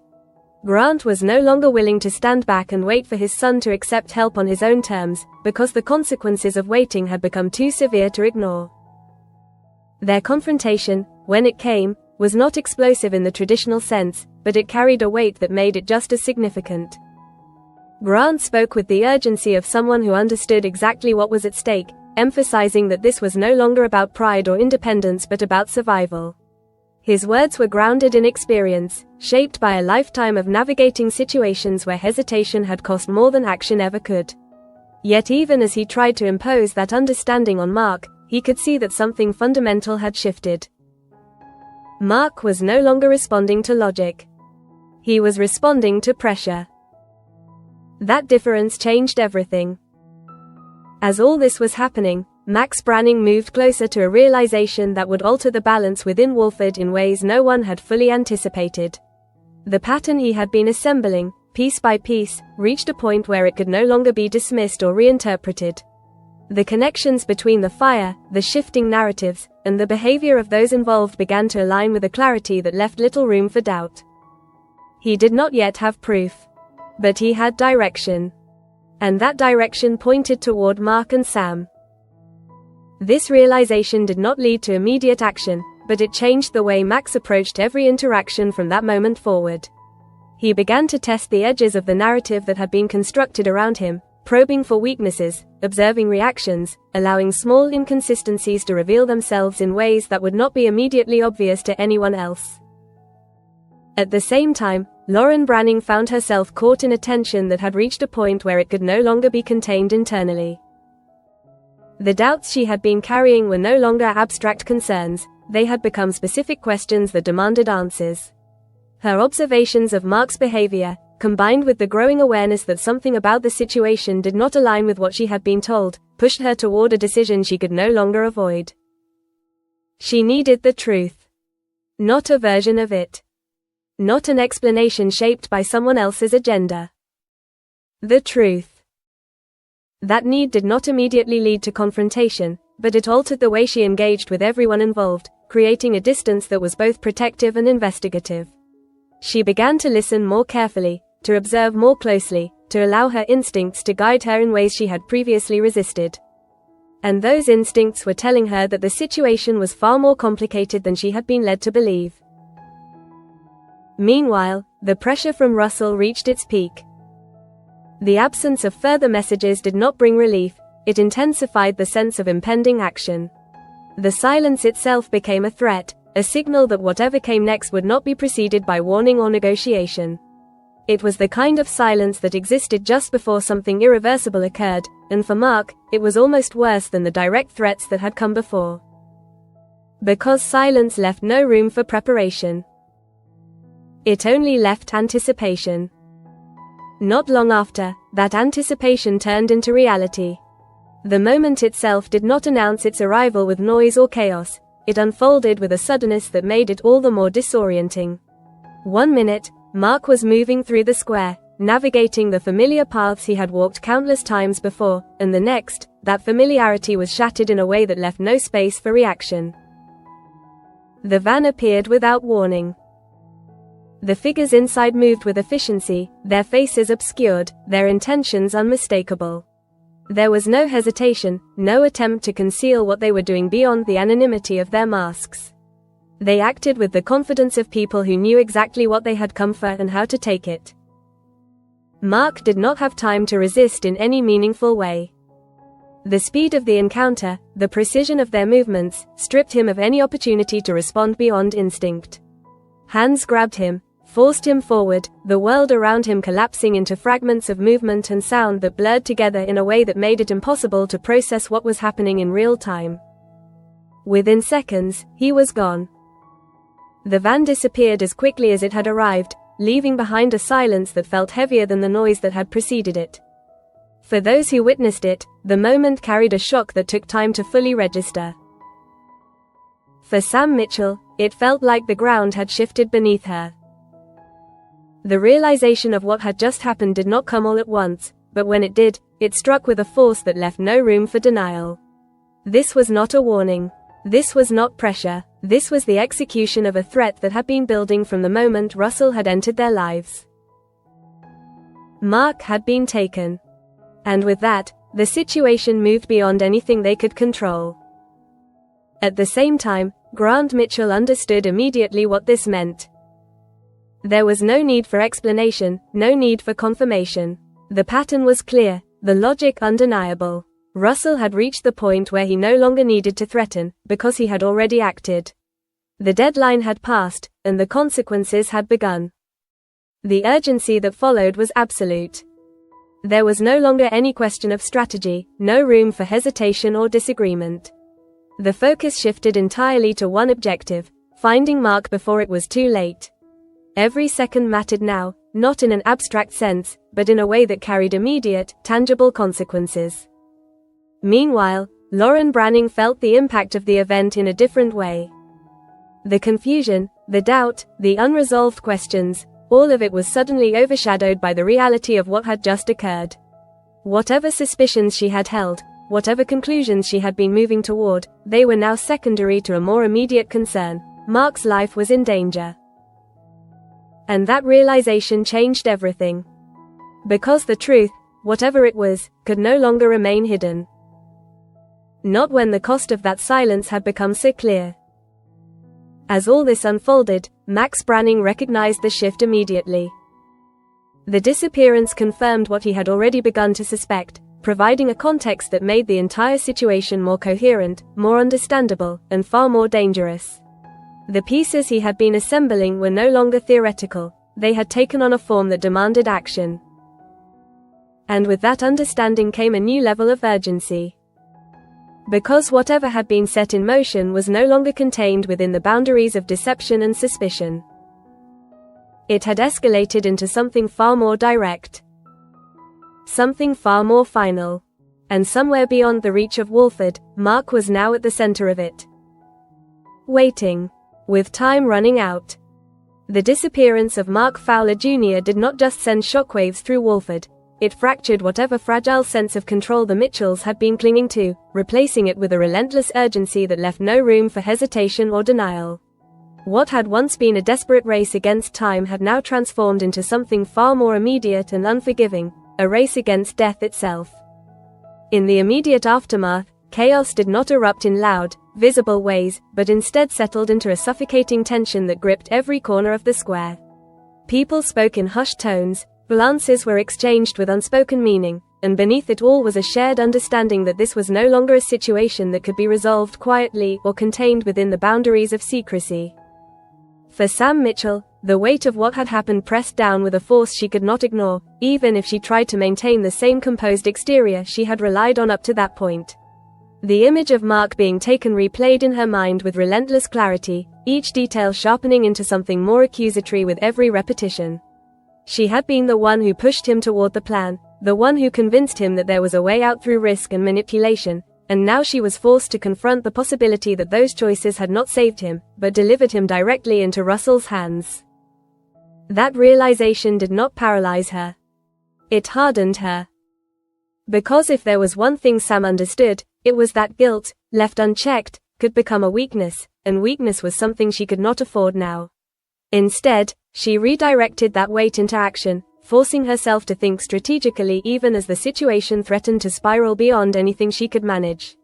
Grant was no longer willing to stand back and wait for his son to accept help on his own terms, because the consequences of waiting had become too severe to ignore. Their confrontation, when it came, was not explosive in the traditional sense, but it carried a weight that made it just as significant. Grant spoke with the urgency of someone who understood exactly what was at stake, emphasizing that this was no longer about pride or independence but about survival. His words were grounded in experience, shaped by a lifetime of navigating situations where hesitation had cost more than action ever could. Yet even as he tried to impose that understanding on Mark, he could see that something fundamental had shifted. Mark was no longer responding to logic. He was responding to pressure. That difference changed everything. As all this was happening, Max Branning moved closer to a realization that would alter the balance within Wolford in ways no one had fully anticipated. The pattern he had been assembling, piece by piece, reached a point where it could no longer be dismissed or reinterpreted. The connections between the fire, the shifting narratives, and the behavior of those involved began to align with a clarity that left little room for doubt. He did not yet have proof. But he had direction. And that direction pointed toward Mark and Sam. This realization did not lead to immediate action, but it changed the way Max approached every interaction from that moment forward. He began to test the edges of the narrative that had been constructed around him, probing for weaknesses, observing reactions, allowing small inconsistencies to reveal themselves in ways that would not be immediately obvious to anyone else. At the same time, Lauren Branning found herself caught in a tension that had reached a point where it could no longer be contained internally. The doubts she had been carrying were no longer abstract concerns, they had become specific questions that demanded answers. Her observations of Mark's behavior, combined with the growing awareness that something about the situation did not align with what she had been told, pushed her toward a decision she could no longer avoid. She needed the truth. Not a version of it. Not an explanation shaped by someone else's agenda. The truth. That need did not immediately lead to confrontation, but it altered the way she engaged with everyone involved, creating a distance that was both protective and investigative. She began to listen more carefully, to observe more closely, to allow her instincts to guide her in ways she had previously resisted. And those instincts were telling her that the situation was far more complicated than she had been led to believe. Meanwhile, the pressure from Russell reached its peak. The absence of further messages did not bring relief, it intensified the sense of impending action. The silence itself became a threat, a signal that whatever came next would not be preceded by warning or negotiation. It was the kind of silence that existed just before something irreversible occurred, and for Mark, it was almost worse than the direct threats that had come before. Because silence left no room for preparation. It only left anticipation. Not long after, that anticipation turned into reality. The moment itself did not announce its arrival with noise or chaos, it unfolded with a suddenness that made it all the more disorienting. 1 minute, Mark was moving through the square, navigating the familiar paths he had walked countless times before, and the next, that familiarity was shattered in a way that left no space for reaction. The van appeared without warning. The figures inside moved with efficiency, their faces obscured, their intentions unmistakable. There was no hesitation, no attempt to conceal what they were doing beyond the anonymity of their masks. They acted with the confidence of people who knew exactly what they had come for and how to take it. Mark did not have time to resist in any meaningful way. The speed of the encounter, the precision of their movements, stripped him of any opportunity to respond beyond instinct. Hands grabbed him, forced him forward, the world around him collapsing into fragments of movement and sound that blurred together in a way that made it impossible to process what was happening in real time. Within seconds, he was gone. The van disappeared as quickly as it had arrived, leaving behind a silence that felt heavier than the noise that had preceded it. For those who witnessed it, the moment carried a shock that took time to fully register. For Sam Mitchell, it felt like the ground had shifted beneath her. The realization of what had just happened did not come all at once, but when it did, it struck with a force that left no room for denial. This was not a warning. This was not pressure. This was the execution of a threat that had been building from the moment Russell had entered their lives. Mark had been taken. And with that, the situation moved beyond anything they could control. At the same time, Grant Mitchell understood immediately what this meant. There was no need for explanation, no need for confirmation. The pattern was clear, the logic undeniable. Russell had reached the point where he no longer needed to threaten, because he had already acted. The deadline had passed, and the consequences had begun. The urgency that followed was absolute. There was no longer any question of strategy, no room for hesitation or disagreement. The focus shifted entirely to one objective: finding Mark before it was too late. Every second mattered now, not in an abstract sense, but in a way that carried immediate, tangible consequences. Meanwhile, Lauren Branning felt the impact of the event in a different way. The confusion, the doubt, the unresolved questions, all of it was suddenly overshadowed by the reality of what had just occurred. Whatever suspicions she had held, whatever conclusions she had been moving toward, they were now secondary to a more immediate concern: Mark's life was in danger. And that realization changed everything. Because the truth, whatever it was, could no longer remain hidden. Not when the cost of that silence had become so clear. As all this unfolded, Max Branning recognized the shift immediately. The disappearance confirmed what he had already begun to suspect, providing a context that made the entire situation more coherent, more understandable, and far more dangerous. The pieces he had been assembling were no longer theoretical, they had taken on a form that demanded action. And with that understanding came a new level of urgency. Because whatever had been set in motion was no longer contained within the boundaries of deception and suspicion. It had escalated into something far more direct. Something far more final. And somewhere beyond the reach of Walford, Mark was now at the center of it. Waiting. With time running out. The disappearance of Mark Fowler Jr. did not just send shockwaves through Walford. It fractured whatever fragile sense of control the Mitchells had been clinging to, replacing it with a relentless urgency that left no room for hesitation or denial. What had once been a desperate race against time had now transformed into something far more immediate and unforgiving, a race against death itself. In the immediate aftermath, chaos did not erupt in loud, visible ways, but instead settled into a suffocating tension that gripped every corner of the square. People spoke in hushed tones, glances were exchanged with unspoken meaning, and beneath it all was a shared understanding that this was no longer a situation that could be resolved quietly or contained within the boundaries of secrecy. For Sam Mitchell, the weight of what had happened pressed down with a force she could not ignore, even if she tried to maintain the same composed exterior she had relied on up to that point. The image of Mark being taken replayed in her mind with relentless clarity, each detail sharpening into something more accusatory with every repetition. She had been the one who pushed him toward the plan, the one who convinced him that there was a way out through risk and manipulation, and now she was forced to confront the possibility that those choices had not saved him, but delivered him directly into Russell's hands. That realization did not paralyze her. It hardened her. Because if there was one thing Sam understood, it was that guilt, left unchecked, could become a weakness, and weakness was something she could not afford now. Instead, she redirected that weight into action, forcing herself to think strategically even as the situation threatened to spiral beyond anything she could manage.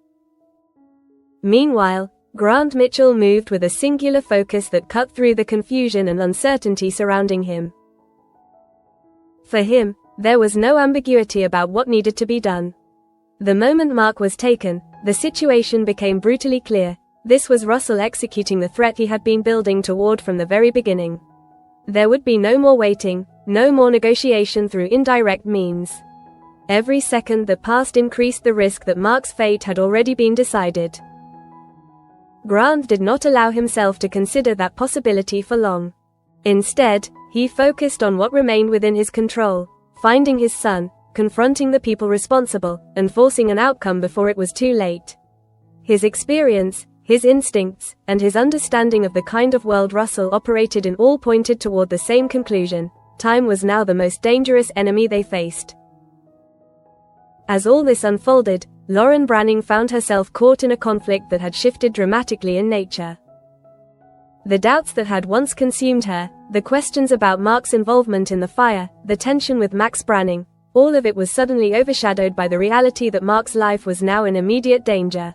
Meanwhile, Grant Mitchell moved with a singular focus that cut through the confusion and uncertainty surrounding him. For him, there was no ambiguity about what needed to be done. The moment Mark was taken, the situation became brutally clear. This was Russell executing the threat he had been building toward from the very beginning. There would be no more waiting, no more negotiation through indirect means. Every second that passed increased the risk that Mark's fate had already been decided. Grant did not allow himself to consider that possibility for long. Instead, he focused on what remained within his control, finding his son, confronting the people responsible, and forcing an outcome before it was too late. His experience, his instincts, and his understanding of the kind of world Russell operated in all pointed toward the same conclusion: time was now the most dangerous enemy they faced. As all this unfolded, Lauren Branning found herself caught in a conflict that had shifted dramatically in nature. The doubts that had once consumed her, the questions about Mark's involvement in the fire, the tension with Max Branning, all of it was suddenly overshadowed by the reality that Mark's life was now in immediate danger.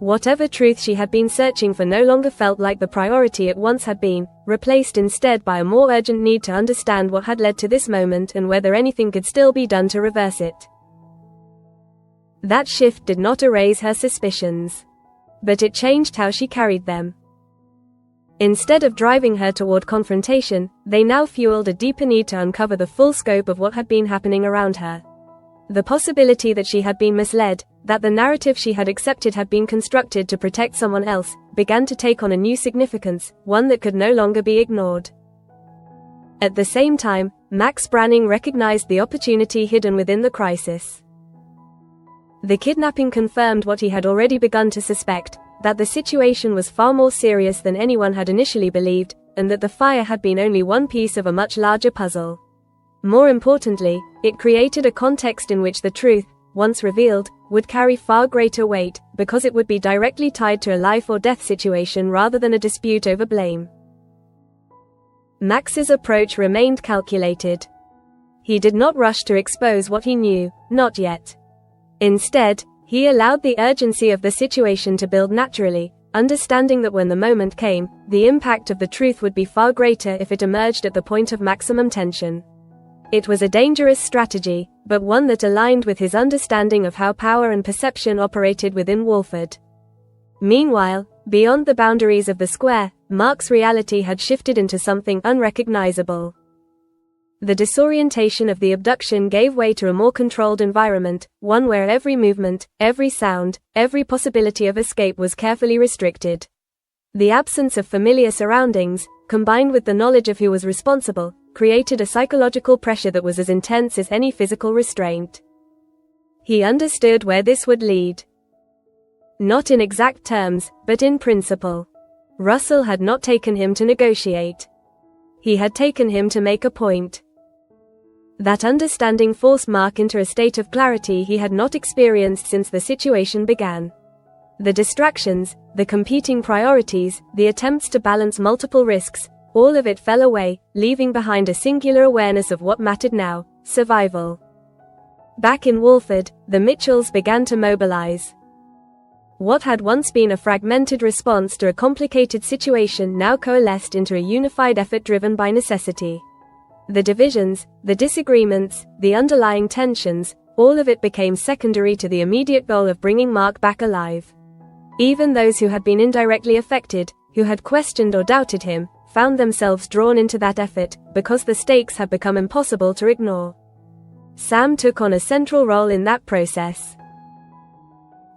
Whatever truth she had been searching for no longer felt like the priority it once had been, replaced instead by a more urgent need to understand what had led to this moment and whether anything could still be done to reverse it. That shift did not erase her suspicions. But it changed how she carried them. Instead of driving her toward confrontation, they now fueled a deeper need to uncover the full scope of what had been happening around her. The possibility that she had been misled, that the narrative she had accepted had been constructed to protect someone else, began to take on a new significance, one that could no longer be ignored. At the same time, Max Branning recognized the opportunity hidden within the crisis. The kidnapping confirmed what he had already begun to suspect, that the situation was far more serious than anyone had initially believed, and that the fire had been only one piece of a much larger puzzle. More importantly, it created a context in which the truth, once revealed, would carry far greater weight, because it would be directly tied to a life or death situation rather than a dispute over blame. Max's approach remained calculated. He did not rush to expose what he knew, not yet. Instead, he allowed the urgency of the situation to build naturally, understanding that when the moment came, the impact of the truth would be far greater if it emerged at the point of maximum tension. It was a dangerous strategy, but one that aligned with his understanding of how power and perception operated within Walford. Meanwhile, beyond the boundaries of the square, Mark's reality had shifted into something unrecognizable. The disorientation of the abduction gave way to a more controlled environment, one where every movement, every sound, every possibility of escape was carefully restricted. The absence of familiar surroundings, combined with the knowledge of who was responsible, created a psychological pressure that was as intense as any physical restraint. He understood where this would lead. Not in exact terms, but in principle. Russell had not taken him to negotiate. He had taken him to make a point. That understanding forced Mark into a state of clarity he had not experienced since the situation began. The distractions, the competing priorities, the attempts to balance multiple risks, all of it fell away, leaving behind a singular awareness of what mattered now: survival. Back in Walford, the Mitchells began to mobilize. What had once been a fragmented response to a complicated situation now coalesced into a unified effort driven by necessity. The divisions, the disagreements, the underlying tensions, all of it became secondary to the immediate goal of bringing Mark back alive. Even those who had been indirectly affected, who had questioned or doubted him, found themselves drawn into that effort, because the stakes had become impossible to ignore. Sam took on a central role in that process.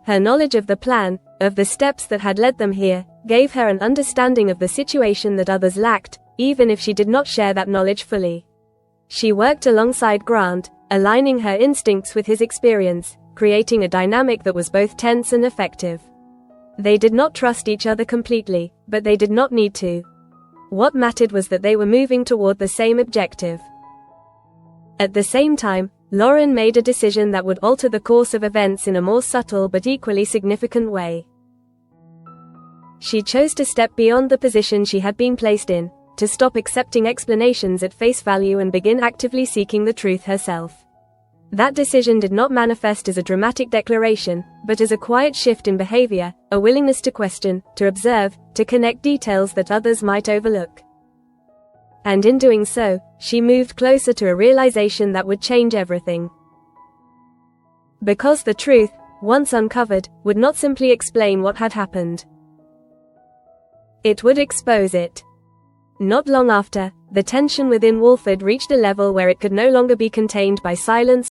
Her knowledge of the plan, of the steps that had led them here, gave her an understanding of the situation that others lacked, even if she did not share that knowledge fully. She worked alongside Grant, aligning her instincts with his experience, creating a dynamic that was both tense and effective. They did not trust each other completely, but they did not need to. What mattered was that they were moving toward the same objective. At the same time, Lauren made a decision that would alter the course of events in a more subtle but equally significant way. She chose to step beyond the position she had been placed in, to stop accepting explanations at face value and begin actively seeking the truth herself. That decision did not manifest as a dramatic declaration, but as a quiet shift in behavior, a willingness to question, to observe, to connect details that others might overlook. And in doing so, she moved closer to a realization that would change everything. Because the truth, once uncovered, would not simply explain what had happened. It would expose it. Not long after, the tension within Walford reached a level where it could no longer be contained by silence